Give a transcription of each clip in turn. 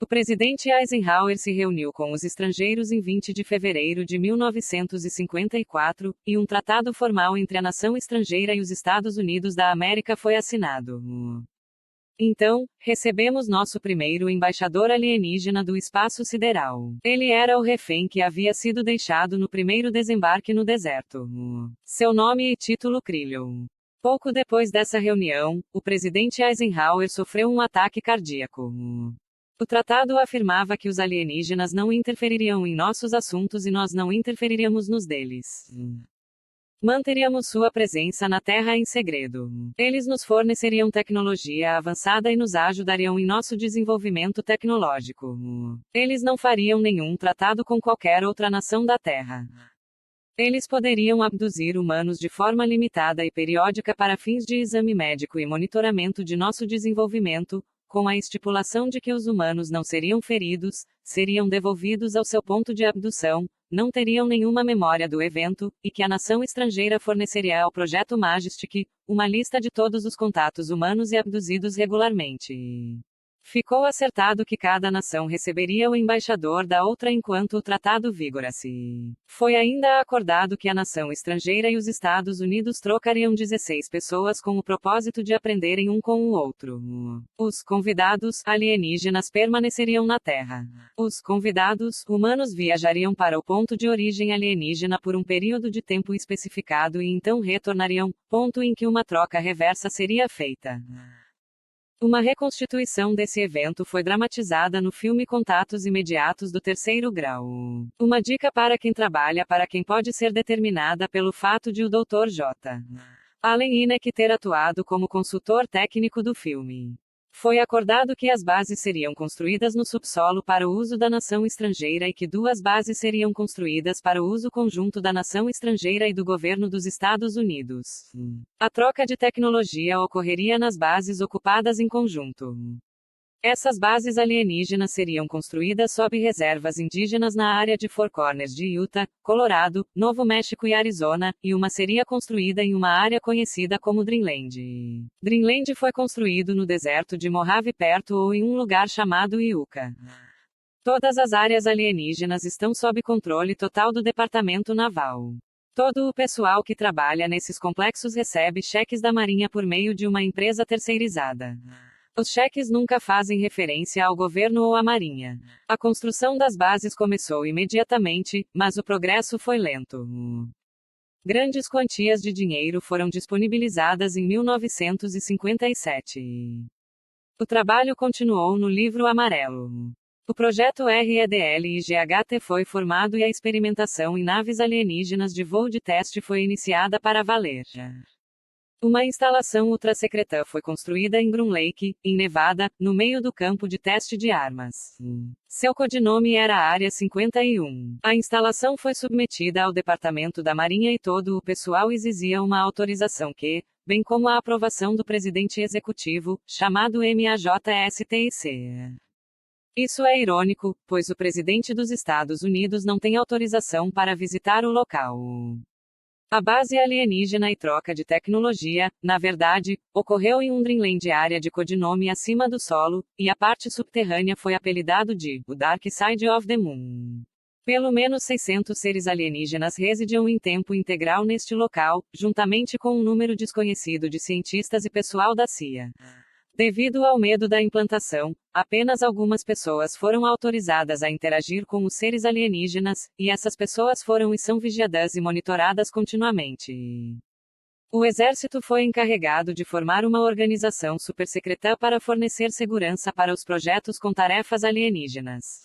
O presidente Eisenhower se reuniu com os estrangeiros em 20 de fevereiro de 1954, e um tratado formal entre a nação estrangeira e os Estados Unidos da América foi assinado. Então, recebemos nosso primeiro embaixador alienígena do espaço sideral. Ele era o refém que havia sido deixado no primeiro desembarque no deserto. Seu nome e título Krillin. Pouco depois dessa reunião, o presidente Eisenhower sofreu um ataque cardíaco. O tratado afirmava que os alienígenas não interfeririam em nossos assuntos e nós não interferiríamos nos deles. Manteríamos sua presença na Terra em segredo. Eles nos forneceriam tecnologia avançada e nos ajudariam em nosso desenvolvimento tecnológico. Eles não fariam nenhum tratado com qualquer outra nação da Terra. Eles poderiam abduzir humanos de forma limitada e periódica para fins de exame médico e monitoramento de nosso desenvolvimento, com a estipulação de que os humanos não seriam feridos, seriam devolvidos ao seu ponto de abdução, não teriam nenhuma memória do evento, e que a nação estrangeira forneceria ao Projeto Majestic uma lista de todos os contatos humanos e abduzidos regularmente. Ficou acertado que cada nação receberia o embaixador da outra enquanto o tratado vigorasse. Foi ainda acordado que a nação estrangeira e os Estados Unidos trocariam 16 pessoas com o propósito de aprenderem um com o outro. Os convidados alienígenas permaneceriam na Terra. Os convidados humanos viajariam para o ponto de origem alienígena por um período de tempo especificado e então retornariam, ponto em que uma troca reversa seria feita. Uma reconstituição desse evento foi dramatizada no filme Contatos Imediatos do Terceiro Grau. Uma dica para quem trabalha para quem pode ser determinada pelo fato de o Dr. J. Allen Hynek ter atuado como consultor técnico do filme. Foi acordado que as bases seriam construídas no subsolo para o uso da nação estrangeira e que 2 bases seriam construídas para o uso conjunto da nação estrangeira e do governo dos Estados Unidos. A troca de tecnologia ocorreria nas bases ocupadas em conjunto. Essas bases alienígenas seriam construídas sob reservas indígenas na área de Four Corners de Utah, Colorado, Novo México e Arizona, e uma seria construída em uma área conhecida como Dreamland. Dreamland foi construído no deserto de Mojave perto ou em um lugar chamado Iuka. Todas as áreas alienígenas estão sob controle total do Departamento Naval. Todo o pessoal que trabalha nesses complexos recebe cheques da Marinha por meio de uma empresa terceirizada. Os cheques nunca fazem referência ao governo ou à Marinha. A construção das bases começou imediatamente, mas o progresso foi lento. Grandes quantias de dinheiro foram disponibilizadas em 1957. O trabalho continuou no Livro Amarelo. O projeto REDL-IGHT foi formado e a experimentação em naves alienígenas de voo de teste foi iniciada para valer. Uma instalação ultrasecreta foi construída em Groom Lake, em Nevada, no meio do campo de teste de armas. Seu codinome era Área 51. A instalação foi submetida ao Departamento da Marinha e todo o pessoal exigia uma autorização que, bem como a aprovação do presidente executivo, chamado MAJSTIC. Isso é irônico, pois o presidente dos Estados Unidos não tem autorização para visitar o local. A base alienígena e troca de tecnologia, na verdade, ocorreu em um Dreamland área de codinome acima do solo, e a parte subterrânea foi apelidado de o Dark Side of the Moon. Pelo menos 600 seres alienígenas residiam em tempo integral neste local, juntamente com um número desconhecido de cientistas e pessoal da CIA. Devido ao medo da implantação, apenas algumas pessoas foram autorizadas a interagir com os seres alienígenas, e essas pessoas foram e são vigiadas e monitoradas continuamente. O exército foi encarregado de formar uma organização supersecreta para fornecer segurança para os projetos com tarefas alienígenas.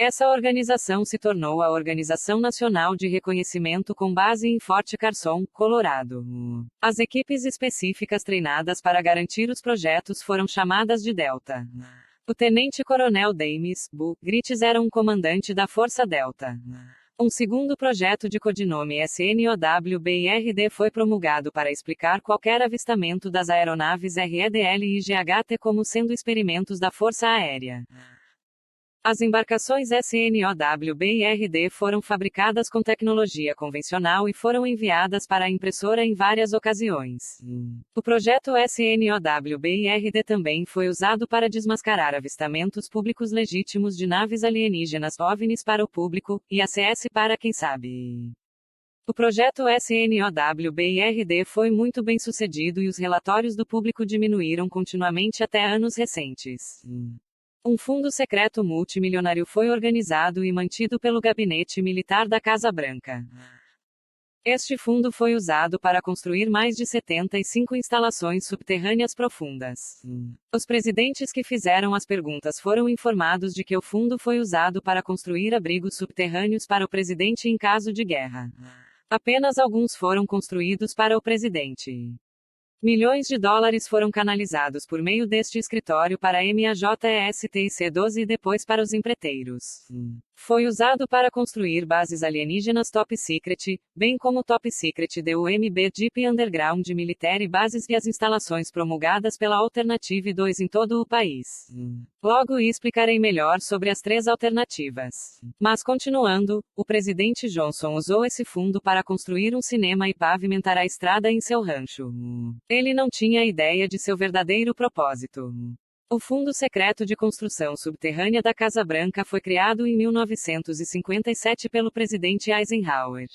Essa organização se tornou a Organização Nacional de Reconhecimento com base em Fort Carson, Colorado. As equipes específicas treinadas para garantir os projetos foram chamadas de Delta. O tenente-coronel Damis Bu Grites era um comandante da Força Delta. Um segundo projeto de codinome SNOWBIRD foi promulgado para explicar qualquer avistamento das aeronaves REDL e IGHT como sendo experimentos da Força Aérea. As embarcações SNOWB-RD foram fabricadas com tecnologia convencional e foram enviadas para a impressora em várias ocasiões. O projeto SNOWB-RD também foi usado para desmascarar avistamentos públicos legítimos de naves alienígenas OVNIs para o público, e ACS para quem sabe. O projeto SNOWB-RD foi muito bem sucedido e os relatórios do público diminuíram continuamente até anos recentes. Um fundo secreto multimilionário foi organizado e mantido pelo Gabinete Militar da Casa Branca. Este fundo foi usado para construir mais de 75 instalações subterrâneas profundas. Os presidentes que fizeram as perguntas foram informados de que o fundo foi usado para construir abrigos subterrâneos para o presidente em caso de guerra. Apenas alguns foram construídos para o presidente. Milhões de dólares foram canalizados por meio deste escritório para a MAJST e C12 e depois para os empreiteiros. Foi usado para construir bases alienígenas Top Secret, bem como Top Secret DUMB Deep Underground Military Bases e as instalações promulgadas pela Alternative 2 em todo o país. Logo explicarei melhor sobre as três alternativas. Mas continuando, o presidente Johnson usou esse fundo para construir um cinema e pavimentar a estrada em seu rancho. Ele não tinha ideia de seu verdadeiro propósito. O Fundo Secreto de Construção Subterrânea da Casa Branca foi criado em 1957 pelo presidente Eisenhower.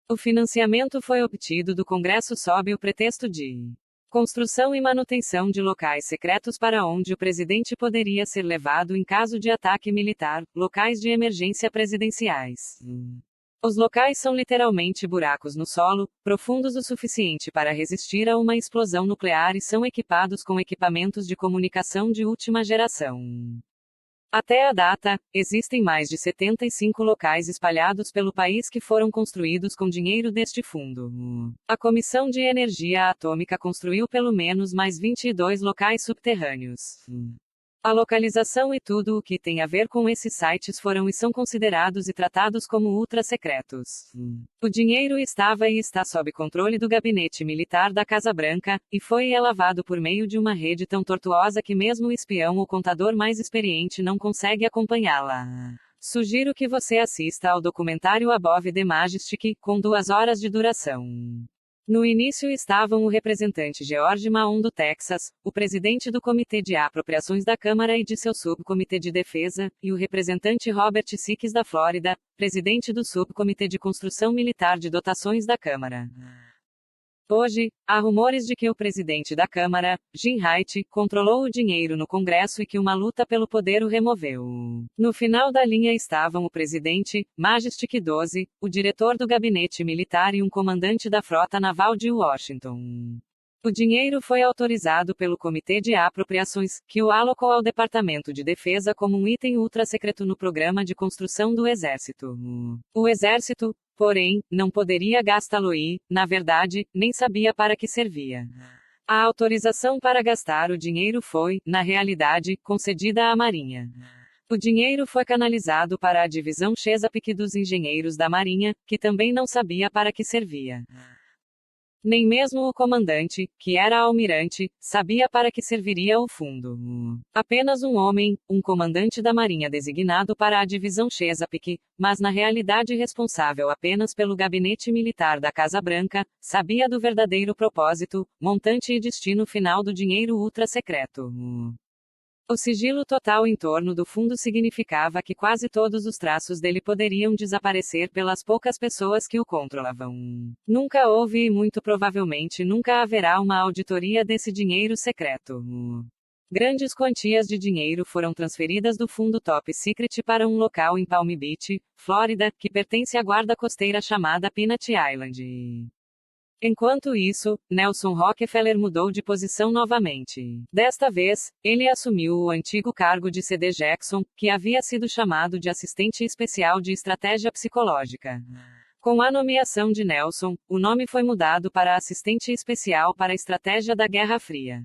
O financiamento foi obtido do Congresso sob o pretexto de construção e manutenção de locais secretos para onde o presidente poderia ser levado em caso de ataque militar, locais de emergência presidenciais. Os locais são literalmente buracos no solo, profundos o suficiente para resistir a uma explosão nuclear e são equipados com equipamentos de comunicação de última geração. Até a data, existem mais de 75 locais espalhados pelo país que foram construídos com dinheiro deste fundo. A Comissão de Energia Atômica construiu pelo menos mais 22 locais subterrâneos. A localização e tudo o que tem a ver com esses sites foram e são considerados e tratados como ultra-secretos. O dinheiro estava e está sob controle do Gabinete Militar da Casa Branca, e foi lavado por meio de uma rede tão tortuosa que mesmo o espião ou contador mais experiente não consegue acompanhá-la. Sugiro que você assista ao documentário Above the Majestic, com 2 horas de duração. No início estavam o representante George Mahon do Texas, o presidente do Comitê de Apropriações da Câmara e de seu subcomitê de defesa, e o representante Robert Sykes da Flórida, presidente do subcomitê de construção militar de dotações da Câmara. Hoje, há rumores de que o presidente da Câmara, Jim Wright, controlou o dinheiro no Congresso e que uma luta pelo poder o removeu. No final da linha estavam o presidente, Majestic 12, o diretor do gabinete militar e um comandante da frota naval de Washington. O dinheiro foi autorizado pelo Comitê de Apropriações, que o alocou ao Departamento de Defesa como um item ultra-secreto no programa de construção do Exército. O Exército, porém, não poderia gastá-lo e, na verdade, nem sabia para que servia. A autorização para gastar o dinheiro foi, na realidade, concedida à Marinha. O dinheiro foi canalizado para a divisão Chesapeake dos Engenheiros da Marinha, que também não sabia para que servia. Nem mesmo o comandante, que era almirante, sabia para que serviria o fundo. Apenas um homem, um comandante da Marinha designado para a divisão Chesapeake, mas na realidade responsável apenas pelo gabinete militar da Casa Branca, sabia do verdadeiro propósito, montante e destino final do dinheiro ultra-secreto. O sigilo total em torno do fundo significava que quase todos os traços dele poderiam desaparecer pelas poucas pessoas que o controlavam. Nunca houve e muito provavelmente nunca haverá uma auditoria desse dinheiro secreto. Grandes quantias de dinheiro foram transferidas do fundo Top Secret para um local em Palm Beach, Flórida, que pertence à guarda costeira chamada Peanut Island. Enquanto isso, Nelson Rockefeller mudou de posição novamente. Desta vez, ele assumiu o antigo cargo de C.D. Jackson, que havia sido chamado de assistente especial de estratégia psicológica. Com a nomeação de Nelson, o nome foi mudado para assistente especial para a estratégia da Guerra Fria.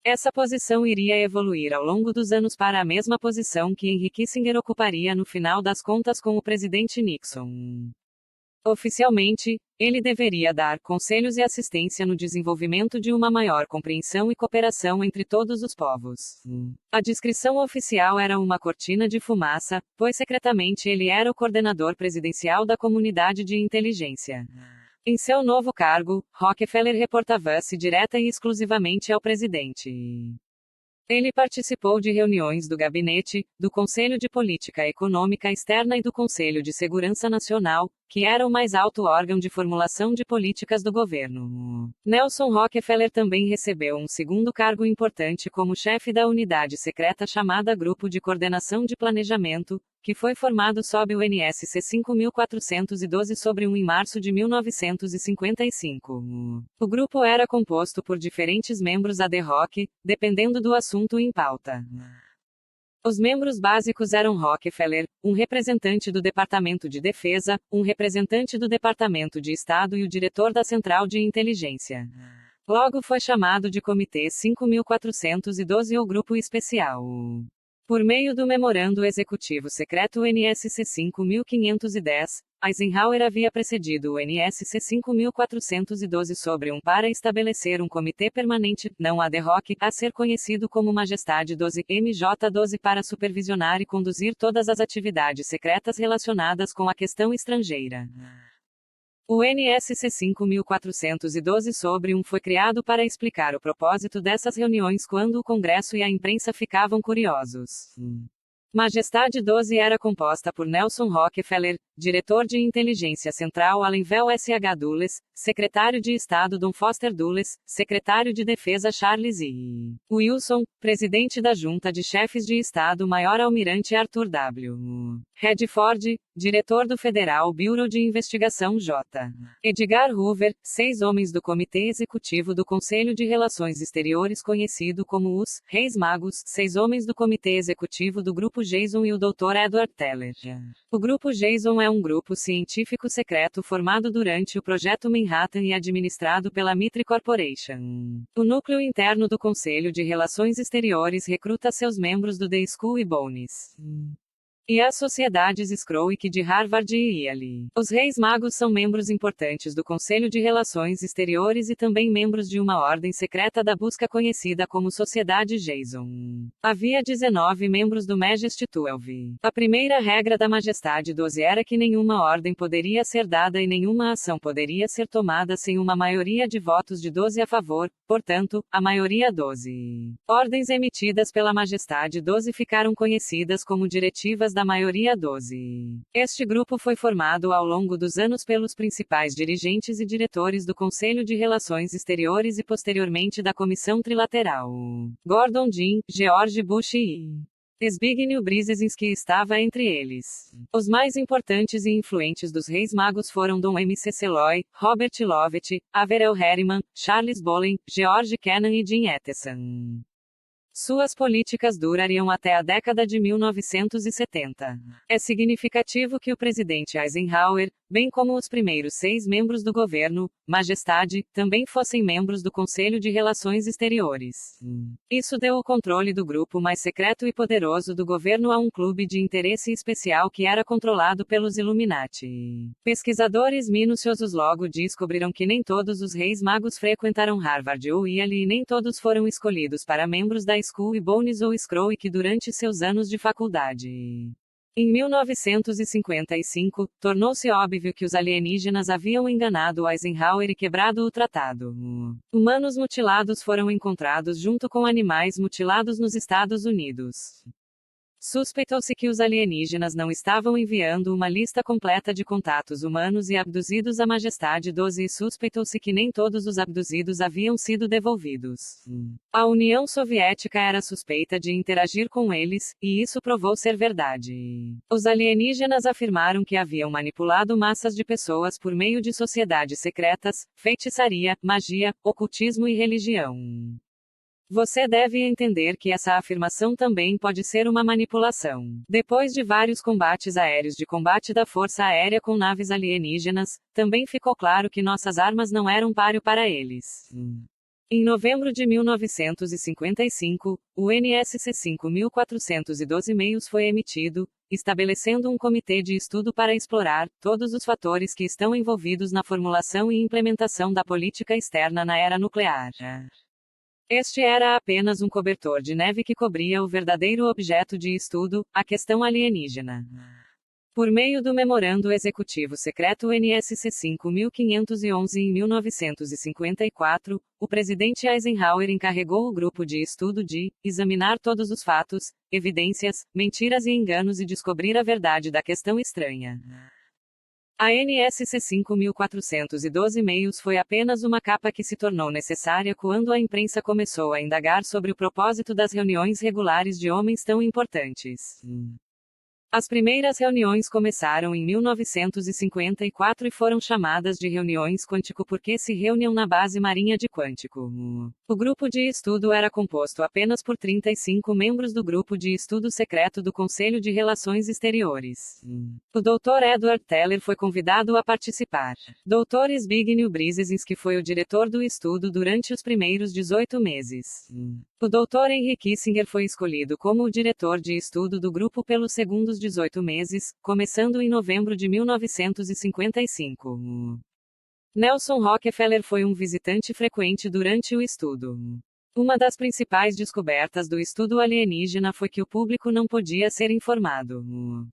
Essa posição iria evoluir ao longo dos anos para a mesma posição que Henry Kissinger ocuparia no final das contas com o presidente Nixon. Oficialmente, ele deveria dar conselhos e assistência no desenvolvimento de uma maior compreensão e cooperação entre todos os povos. A descrição oficial era uma cortina de fumaça, pois secretamente ele era o coordenador presidencial da comunidade de inteligência. Em seu novo cargo, Rockefeller reportava-se direta e exclusivamente ao presidente. Ele participou de reuniões do Gabinete, do Conselho de Política Econômica Externa e do Conselho de Segurança Nacional, que era o mais alto órgão de formulação de políticas do governo. Nelson Rockefeller também recebeu um segundo cargo importante como chefe da unidade secreta chamada Grupo de Coordenação de Planejamento, que foi formado sob o NSC 5412 sobre em março de 1955. O grupo era composto por diferentes membros ad hoc, dependendo do assunto em pauta. Os membros básicos eram Rockefeller, um representante do Departamento de Defesa, um representante do Departamento de Estado e o diretor da Central de Inteligência. Logo foi chamado de Comitê 5412 ou Grupo Especial. Por meio do Memorando Executivo Secreto NSC 5510, Eisenhower havia precedido o NSC 5412 sobre para estabelecer um comitê permanente, não ad hoc, a ser conhecido como Majestade 12, MJ-12 para supervisionar e conduzir todas as atividades secretas relacionadas com a questão estrangeira. O NSC 5412 sobre foi criado para explicar o propósito dessas reuniões quando o Congresso e a imprensa ficavam curiosos. Majestade 12 era composta por Nelson Rockefeller, diretor de inteligência central Allenville S.H. Dulles, secretário de Estado Don Foster Dulles, secretário de Defesa Charles E. Wilson, presidente da Junta de Chefes de Estado Maior-Almirante Arthur W. Redford, diretor do Federal Bureau de Investigação J. Edgar Hoover, 6 homens do Comitê Executivo do Conselho de Relações Exteriores conhecido como os Reis Magos, 6 homens do Comitê Executivo do Grupo Jason e o Dr. Edward Teller. O Grupo Jason é um grupo científico secreto formado durante o Projeto Manhattan e administrado pela Mitre Corporation. O núcleo interno do Conselho de Relações Exteriores recruta seus membros do The School e Bones. E as sociedades Scrowick de Harvard e Yale. Os Reis Magos são membros importantes do Conselho de Relações Exteriores e também membros de uma ordem secreta da busca conhecida como Sociedade Jason. Havia 19 membros do Majesty 12. A primeira regra da Majestade 12 era que nenhuma ordem poderia ser dada e nenhuma ação poderia ser tomada sem uma maioria de votos de 12 a favor, portanto, a maioria 12. Ordens emitidas pela Majestade 12 ficaram conhecidas como diretivas da maioria 12. Este grupo foi formado ao longo dos anos pelos principais dirigentes e diretores do Conselho de Relações Exteriores e posteriormente da Comissão Trilateral. Gordon Dean, George Bush e Zbigniew Brzezinski estava entre eles. Os mais importantes e influentes dos Reis Magos foram Don M.C. Loy, Robert Lovett, Averell Harriman, Charles Bolin, George Kennan e Jim Aitken. Suas políticas durariam até a década de 1970. É significativo que o presidente Eisenhower, bem como os primeiros 6 membros do governo, Majestade, também fossem membros do Conselho de Relações Exteriores. Isso deu o controle do grupo mais secreto e poderoso do governo a um clube de interesse especial que era controlado pelos Illuminati. Pesquisadores minuciosos logo descobriram que nem todos os Reis Magos frequentaram Harvard ou Yale e nem todos foram escolhidos para membros da School e Bones ou Scrowick durante seus anos de faculdade. Em 1955, tornou-se óbvio que os alienígenas haviam enganado Eisenhower e quebrado o tratado. Humanos mutilados foram encontrados junto com animais mutilados nos Estados Unidos. Suspeitou-se que os alienígenas não estavam enviando uma lista completa de contatos humanos e abduzidos à Majestade 12 e suspeitou-se que nem todos os abduzidos haviam sido devolvidos. A União Soviética era suspeita de interagir com eles, e isso provou ser verdade. Os alienígenas afirmaram que haviam manipulado massas de pessoas por meio de sociedades secretas, feitiçaria, magia, ocultismo e religião. Você deve entender que essa afirmação também pode ser uma manipulação. Depois de vários combates aéreos de combate da Força Aérea com naves alienígenas, também ficou claro que nossas armas não eram páreo para eles. Em novembro de 1955, o NSC 5412 e-mails foi emitido, estabelecendo um comitê de estudo para explorar todos os fatores que estão envolvidos na formulação e implementação da política externa na era nuclear. Este era apenas um cobertor de neve que cobria o verdadeiro objeto de estudo, a questão alienígena. Por meio do Memorando Executivo Secreto NSC 5511 em 1954, o presidente Eisenhower encarregou o grupo de estudo de examinar todos os fatos, evidências, mentiras e enganos e descobrir a verdade da questão estranha. A NSC 5412 e-mails foi apenas uma capa que se tornou necessária quando a imprensa começou a indagar sobre o propósito das reuniões regulares de homens tão importantes. As primeiras reuniões começaram em 1954 e foram chamadas de reuniões Quântico porque se reuniam na base marinha de Quântico. O grupo de estudo era composto apenas por 35 membros do grupo de estudo secreto do Conselho de Relações Exteriores. O Dr. Edward Teller foi convidado a participar. Dr. Zbigniew Brzezinski foi o diretor do estudo durante os primeiros 18 meses. O Dr. Henry Kissinger foi escolhido como o diretor de estudo do grupo pelos segundos 18 meses, começando em novembro de 1955. Nelson Rockefeller foi um visitante frequente durante o estudo. Uma das principais descobertas do estudo alienígena foi que o público não podia ser informado.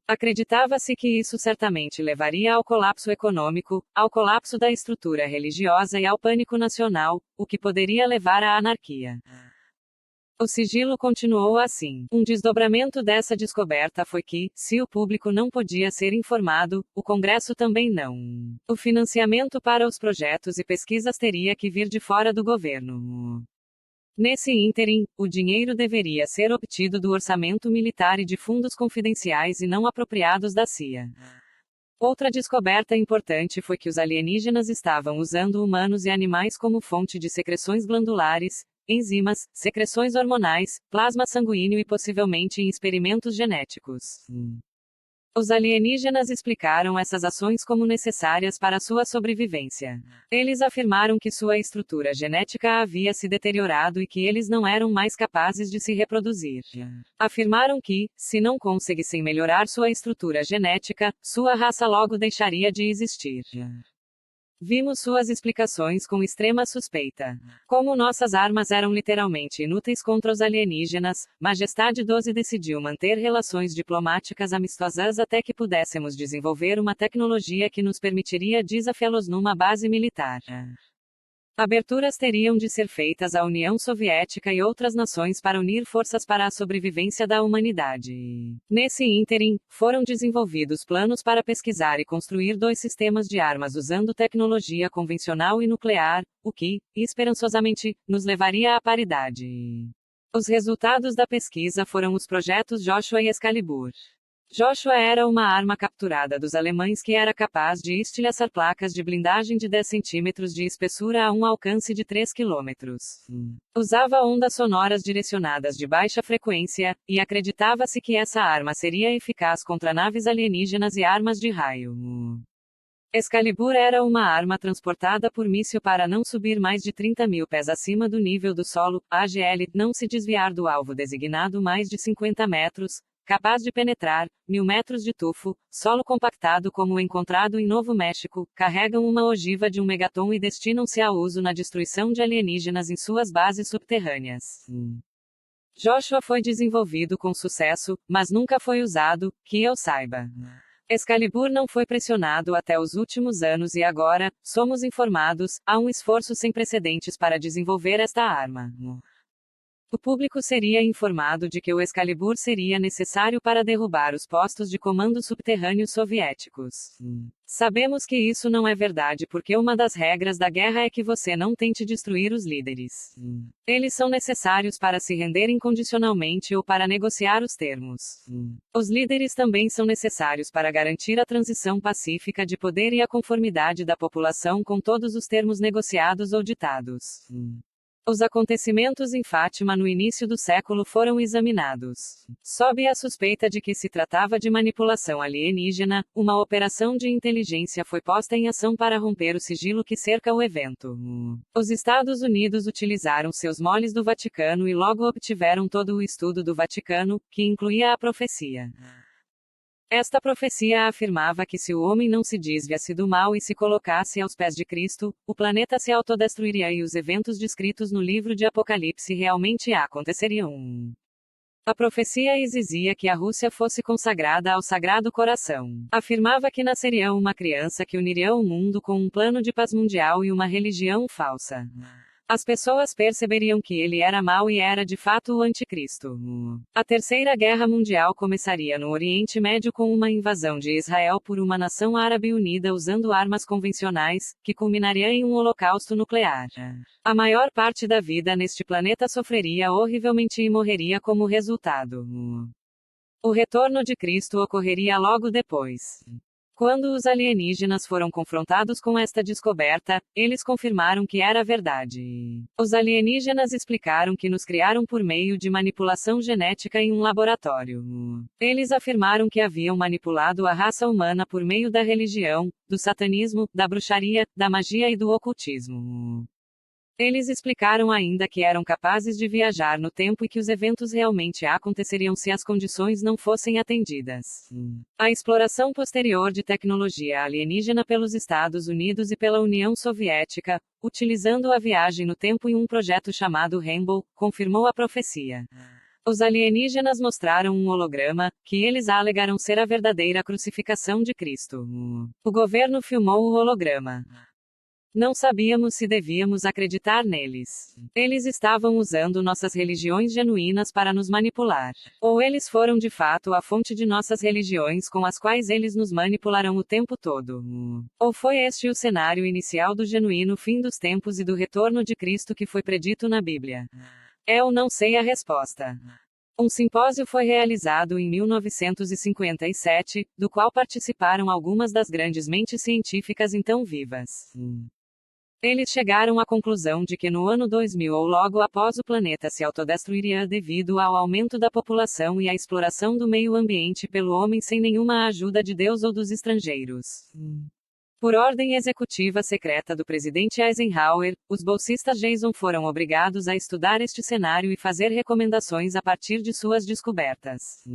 Acreditava-se que isso certamente levaria ao colapso econômico, ao colapso da estrutura religiosa e ao pânico nacional, o que poderia levar à anarquia. O sigilo continuou assim. Um desdobramento dessa descoberta foi que, se o público não podia ser informado, o Congresso também não. O financiamento para os projetos e pesquisas teria que vir de fora do governo. Nesse ínterim, o dinheiro deveria ser obtido do orçamento militar e de fundos confidenciais e não apropriados da CIA. Outra descoberta importante foi que os alienígenas estavam usando humanos e animais como fonte de secreções glandulares, enzimas, secreções hormonais, plasma sanguíneo e possivelmente em experimentos genéticos. Os alienígenas explicaram essas ações como necessárias para sua sobrevivência. Eles afirmaram que sua estrutura genética havia se deteriorado e que eles não eram mais capazes de se reproduzir. Afirmaram que, se não conseguissem melhorar sua estrutura genética, sua raça logo deixaria de existir. Vimos suas explicações com extrema suspeita. Como nossas armas eram literalmente inúteis contra os alienígenas, Majestade 12 decidiu manter relações diplomáticas amistosas até que pudéssemos desenvolver uma tecnologia que nos permitiria desafiá-los numa base militar. Aberturas teriam de ser feitas à União Soviética e outras nações para unir forças para a sobrevivência da humanidade. Nesse ínterim, foram desenvolvidos planos para pesquisar e construir 2 sistemas de armas usando tecnologia convencional e nuclear, o que, esperançosamente, nos levaria à paridade. Os resultados da pesquisa foram os projetos Joshua e Excalibur. Joshua era uma arma capturada dos alemães que era capaz de estilhaçar placas de blindagem de 10 centímetros de espessura a um alcance de 3 quilômetros. Usava ondas sonoras direcionadas de baixa frequência, e acreditava-se que essa arma seria eficaz contra naves alienígenas e armas de raio. Excalibur era uma arma transportada por míssil para não subir mais de 30.000 pés acima do nível do solo, AGL, não se desviar do alvo designado mais de 50 metros, capaz de penetrar 1.000 metros de tufo, solo compactado como o encontrado em Novo México, carregam uma ogiva de 1 megaton e destinam-se ao uso na destruição de alienígenas em suas bases subterrâneas. Joshua foi desenvolvido com sucesso, mas nunca foi usado, que eu saiba. Excalibur não foi pressionado até os últimos anos e agora, somos informados, há um esforço sem precedentes para desenvolver esta arma. O público seria informado de que o Excalibur seria necessário para derrubar os postos de comando subterrâneos soviéticos. Sabemos que isso não é verdade porque uma das regras da guerra é que você não tente destruir os líderes. Eles são necessários para se render incondicionalmente ou para negociar os termos. Os líderes também são necessários para garantir a transição pacífica de poder e a conformidade da população com todos os termos negociados ou ditados. Os acontecimentos em Fátima no início do século foram examinados. Sob a suspeita de que se tratava de manipulação alienígena, uma operação de inteligência foi posta em ação para romper o sigilo que cerca o evento. Os Estados Unidos utilizaram seus moles do Vaticano e logo obtiveram todo o estudo do Vaticano, que incluía a profecia. Esta profecia afirmava que se o homem não se desviasse do mal e se colocasse aos pés de Cristo, o planeta se autodestruiria e os eventos descritos no livro de Apocalipse realmente aconteceriam. A profecia exigia que a Rússia fosse consagrada ao Sagrado Coração. Afirmava que nasceria uma criança que uniria o mundo com um plano de paz mundial e uma religião falsa. As pessoas perceberiam que ele era mau e era de fato o anticristo. A Terceira Guerra Mundial começaria no Oriente Médio com uma invasão de Israel por uma nação árabe unida usando armas convencionais, que culminaria em um holocausto nuclear. A maior parte da vida neste planeta sofreria horrivelmente e morreria como resultado. O retorno de Cristo ocorreria logo depois. Quando os alienígenas foram confrontados com esta descoberta, eles confirmaram que era verdade. Os alienígenas explicaram que nos criaram por meio de manipulação genética em um laboratório. Eles afirmaram que haviam manipulado a raça humana por meio da religião, do satanismo, da bruxaria, da magia e do ocultismo. Eles explicaram ainda que eram capazes de viajar no tempo e que os eventos realmente aconteceriam se as condições não fossem atendidas. A exploração posterior de tecnologia alienígena pelos Estados Unidos e pela União Soviética, utilizando a viagem no tempo em um projeto chamado Rainbow, confirmou a profecia. Os alienígenas mostraram um holograma, que eles alegaram ser a verdadeira crucificação de Cristo. O governo filmou o holograma. Não sabíamos se devíamos acreditar neles. Eles estavam usando nossas religiões genuínas para nos manipular. Ou eles foram de fato a fonte de nossas religiões com as quais eles nos manipularam o tempo todo. Ou foi este o cenário inicial do genuíno fim dos tempos e do retorno de Cristo que foi predito na Bíblia? Eu não sei a resposta. Um simpósio foi realizado em 1957, do qual participaram algumas das grandes mentes científicas então vivas. Eles chegaram à conclusão de que no ano 2000 ou logo após o planeta se autodestruiria devido ao aumento da população e à exploração do meio ambiente pelo homem sem nenhuma ajuda de Deus ou dos estrangeiros. Por ordem executiva secreta do presidente Eisenhower, os bolsistas Jason foram obrigados a estudar este cenário e fazer recomendações a partir de suas descobertas.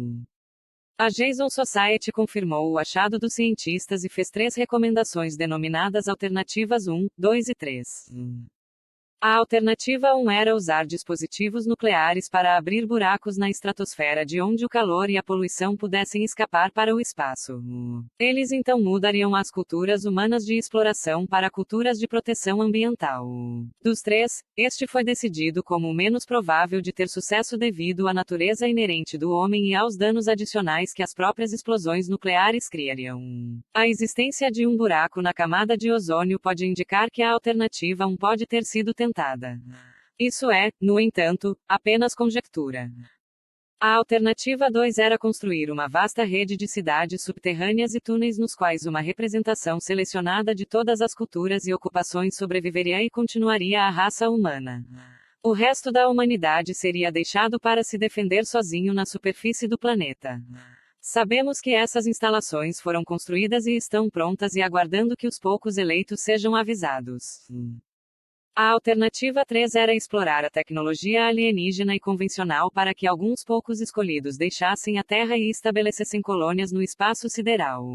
A Jason Society confirmou o achado dos cientistas e fez 3 recomendações denominadas Alternativas 1, 2 e 3. A alternativa 1 era usar dispositivos nucleares para abrir buracos na estratosfera de onde o calor e a poluição pudessem escapar para o espaço. Eles então mudariam as culturas humanas de exploração para culturas de proteção ambiental. Dos 3, este foi decidido como o menos provável de ter sucesso devido à natureza inerente do homem e aos danos adicionais que as próprias explosões nucleares criariam. A existência de um buraco na camada de ozônio pode indicar que a alternativa 1 pode ter sido tentada. Isso é, no entanto, apenas conjectura. A alternativa 2 era construir uma vasta rede de cidades subterrâneas e túneis nos quais uma representação selecionada de todas as culturas e ocupações sobreviveria e continuaria a raça humana. O resto da humanidade seria deixado para se defender sozinho na superfície do planeta. Sabemos que essas instalações foram construídas e estão prontas e aguardando que os poucos eleitos sejam avisados. A alternativa 3 era explorar a tecnologia alienígena e convencional para que alguns poucos escolhidos deixassem a Terra e estabelecessem colônias no espaço sideral.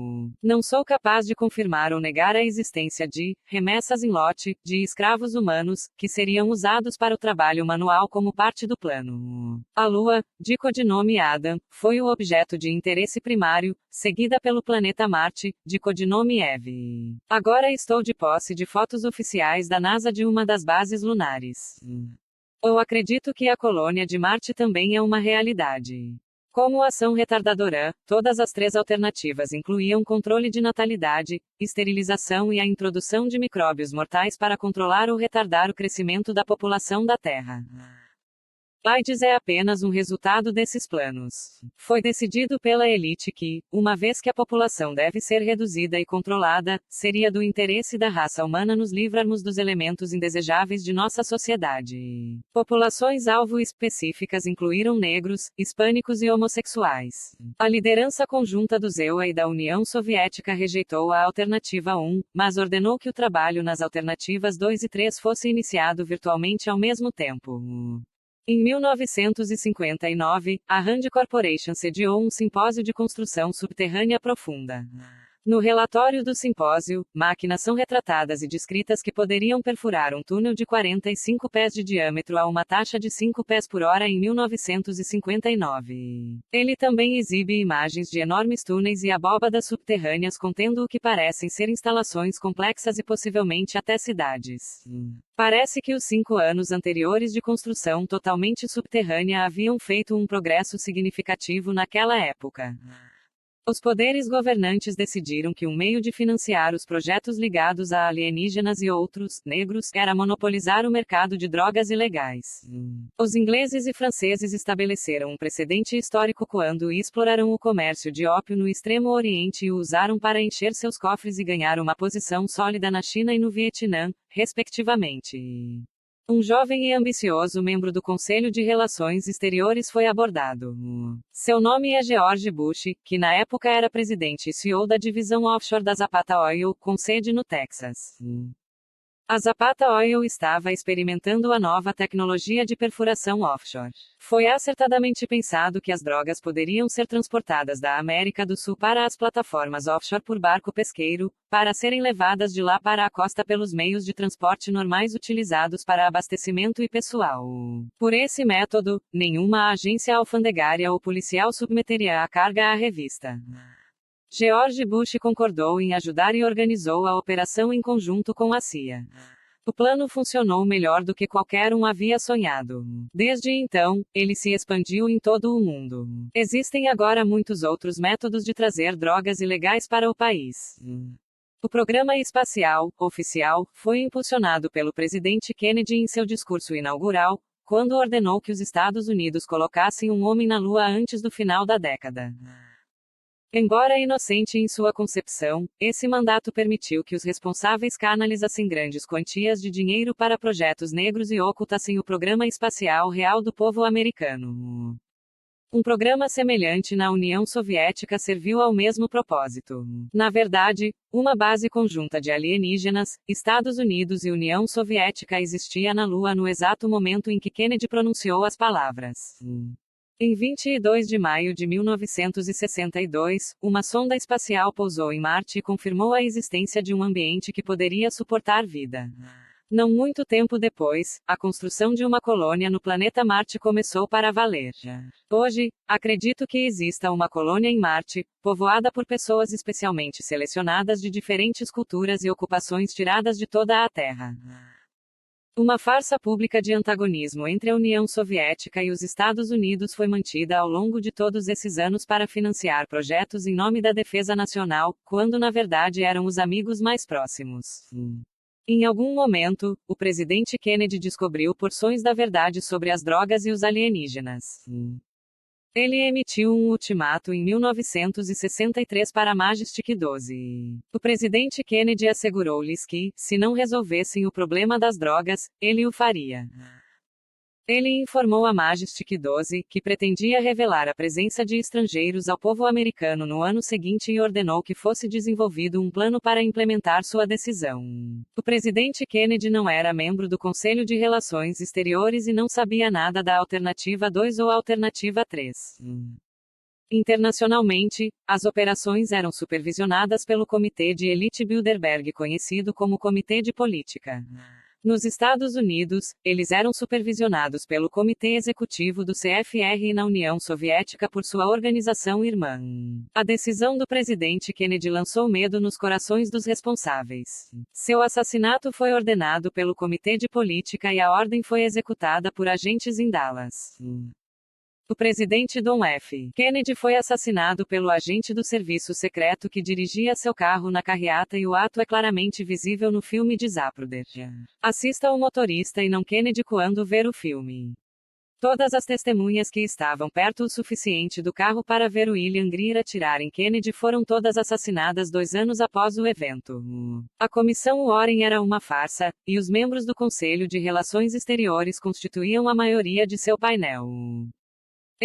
Não sou capaz de confirmar ou negar a existência de remessas em lote de escravos humanos, que seriam usados para o trabalho manual como parte do plano. A Lua, de codinome Adam, foi o objeto de interesse primário, seguida pelo planeta Marte, de codinome Eve. Agora estou de posse de fotos oficiais da NASA de uma das bases lunares. Eu acredito que a colônia de Marte também é uma realidade. Como ação retardadora, todas as 3 alternativas incluíam controle de natalidade, esterilização e a introdução de micróbios mortais para controlar ou retardar o crescimento da população da Terra. AIDS é apenas um resultado desses planos. Foi decidido pela elite que, uma vez que a população deve ser reduzida e controlada, seria do interesse da raça humana nos livrarmos dos elementos indesejáveis de nossa sociedade. Populações-alvo específicas incluíram negros, hispânicos e homossexuais. A liderança conjunta do ZEUA e da União Soviética rejeitou a alternativa 1, mas ordenou que o trabalho nas alternativas 2 e 3 fosse iniciado virtualmente ao mesmo tempo. Em 1959, a Rand Corporation sediou um simpósio de construção subterrânea profunda. No relatório do simpósio, máquinas são retratadas e descritas que poderiam perfurar um túnel de 45 pés de diâmetro a uma taxa de 5 pés por hora em 1959. Ele também exibe imagens de enormes túneis e abóbadas subterrâneas contendo o que parecem ser instalações complexas e possivelmente até cidades. Parece que os 5 anos anteriores de construção totalmente subterrânea haviam feito um progresso significativo naquela época. Os poderes governantes decidiram que um meio de financiar os projetos ligados a alienígenas e outros, negros, era monopolizar o mercado de drogas ilegais. Os ingleses e franceses estabeleceram um precedente histórico quando exploraram o comércio de ópio no Extremo Oriente e o usaram para encher seus cofres e ganhar uma posição sólida na China e no Vietnã, respectivamente. Um jovem e ambicioso membro do Conselho de Relações Exteriores foi abordado. Seu nome é George Bush, que na época era presidente e CEO da divisão offshore da Zapata Oil, com sede no Texas. A Zapata Oil estava experimentando a nova tecnologia de perfuração offshore. Foi acertadamente pensado que as drogas poderiam ser transportadas da América do Sul para as plataformas offshore por barco pesqueiro, para serem levadas de lá para a costa pelos meios de transporte normais utilizados para abastecimento e pessoal. Por esse método, nenhuma agência alfandegária ou policial submeteria a carga à revista. George Bush concordou em ajudar e organizou a operação em conjunto com a CIA. O plano funcionou melhor do que qualquer um havia sonhado. Desde então, ele se expandiu em todo o mundo. Existem agora muitos outros métodos de trazer drogas ilegais para o país. O programa espacial, oficial, foi impulsionado pelo presidente Kennedy em seu discurso inaugural, quando ordenou que os Estados Unidos colocassem um homem na Lua antes do final da década. Embora inocente em sua concepção, esse mandato permitiu que os responsáveis canalizassem grandes quantias de dinheiro para projetos negros e ocultassem o programa espacial real do povo americano. Um programa semelhante na União Soviética serviu ao mesmo propósito. Na verdade, uma base conjunta de alienígenas, Estados Unidos e União Soviética existia na Lua no exato momento em que Kennedy pronunciou as palavras. Em 22 de maio de 1962, uma sonda espacial pousou em Marte e confirmou a existência de um ambiente que poderia suportar vida. Não muito tempo depois, a construção de uma colônia no planeta Marte começou para valer. Hoje, acredito que exista uma colônia em Marte, povoada por pessoas especialmente selecionadas de diferentes culturas e ocupações tiradas de toda a Terra. Uma farsa pública de antagonismo entre a União Soviética e os Estados Unidos foi mantida ao longo de todos esses anos para financiar projetos em nome da defesa nacional, quando na verdade eram os amigos mais próximos. Em algum momento, o presidente Kennedy descobriu porções da verdade sobre as drogas e os alienígenas. Ele emitiu um ultimato em 1963 para Majestic 12. O presidente Kennedy assegurou-lhes que, se não resolvessem o problema das drogas, ele o faria. Ele informou a Majestic 12 que pretendia revelar a presença de estrangeiros ao povo americano no ano seguinte e ordenou que fosse desenvolvido um plano para implementar sua decisão. O presidente Kennedy não era membro do Conselho de Relações Exteriores e não sabia nada da Alternativa 2 ou Alternativa 3. Internacionalmente, as operações eram supervisionadas pelo Comitê de Elite Bilderberg, conhecido como Comitê de Política. Nos Estados Unidos, eles eram supervisionados pelo Comitê Executivo do CFR e na União Soviética por sua organização irmã. A decisão do presidente Kennedy lançou medo nos corações dos responsáveis. Seu assassinato foi ordenado pelo Comitê de Política e a ordem foi executada por agentes em Dallas. O presidente John F. Kennedy foi assassinado pelo agente do serviço secreto que dirigia seu carro na carreata e o ato é claramente visível no filme de Zapruder. Assista o motorista e não Kennedy quando ver o filme. Todas as testemunhas que estavam perto o suficiente do carro para ver William Greer atirar em Kennedy foram todas assassinadas 2 anos após o evento. A Comissão Warren era uma farsa, e os membros do Conselho de Relações Exteriores constituíam a maioria de seu painel.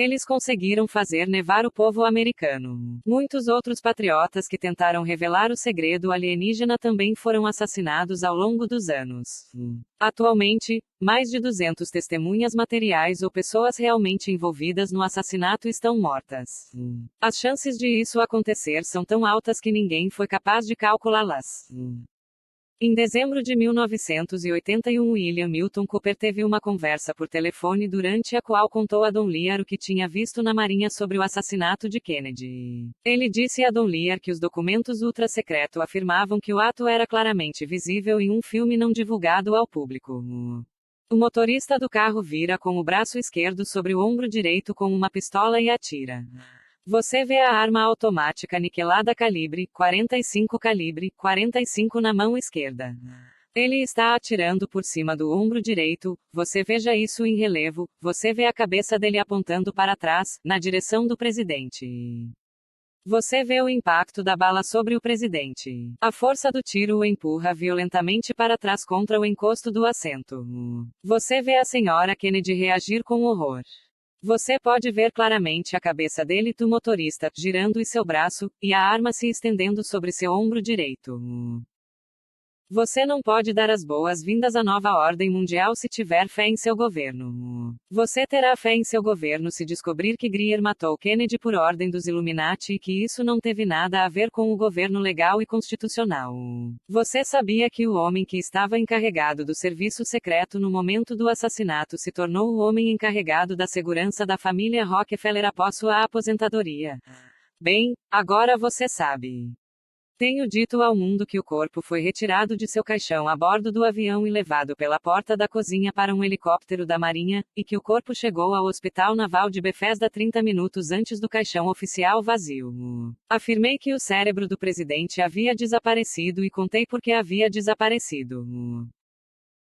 Eles conseguiram fazer nevar o povo americano. Muitos outros patriotas que tentaram revelar o segredo alienígena também foram assassinados ao longo dos anos. Atualmente, mais de 200 testemunhas materiais ou pessoas realmente envolvidas no assassinato estão mortas. As chances de isso acontecer são tão altas que ninguém foi capaz de calculá-las. Em dezembro de 1981, William Milton Cooper teve uma conversa por telefone durante a qual contou a Don Lear o que tinha visto na Marinha sobre o assassinato de Kennedy. Ele disse a Don Lear que os documentos ultra-secreto afirmavam que o ato era claramente visível em um filme não divulgado ao público. O motorista do carro vira com o braço esquerdo sobre o ombro direito com uma pistola e atira. Você vê a arma automática niquelada calibre 45 na mão esquerda. Ele está atirando por cima do ombro direito, você veja isso em relevo, você vê a cabeça dele apontando para trás, na direção do presidente. Você vê o impacto da bala sobre o presidente. A força do tiro o empurra violentamente para trás contra o encosto do assento. Você vê a senhora Kennedy reagir com horror. Você pode ver claramente a cabeça dele do motorista, girando e seu braço, e a arma se estendendo sobre seu ombro direito. Você não pode dar as boas-vindas à nova ordem mundial se tiver fé em seu governo. Você terá fé em seu governo se descobrir que Greer matou Kennedy por ordem dos Illuminati e que isso não teve nada a ver com o governo legal e constitucional. Você sabia que o homem que estava encarregado do serviço secreto no momento do assassinato se tornou o homem encarregado da segurança da família Rockefeller após sua aposentadoria? Bem, agora você sabe. Tenho dito ao mundo que o corpo foi retirado de seu caixão a bordo do avião e levado pela porta da cozinha para um helicóptero da Marinha, e que o corpo chegou ao Hospital Naval de Bethesda 30 minutos antes do caixão oficial vazio. Afirmei que o cérebro do presidente havia desaparecido e contei por que havia desaparecido.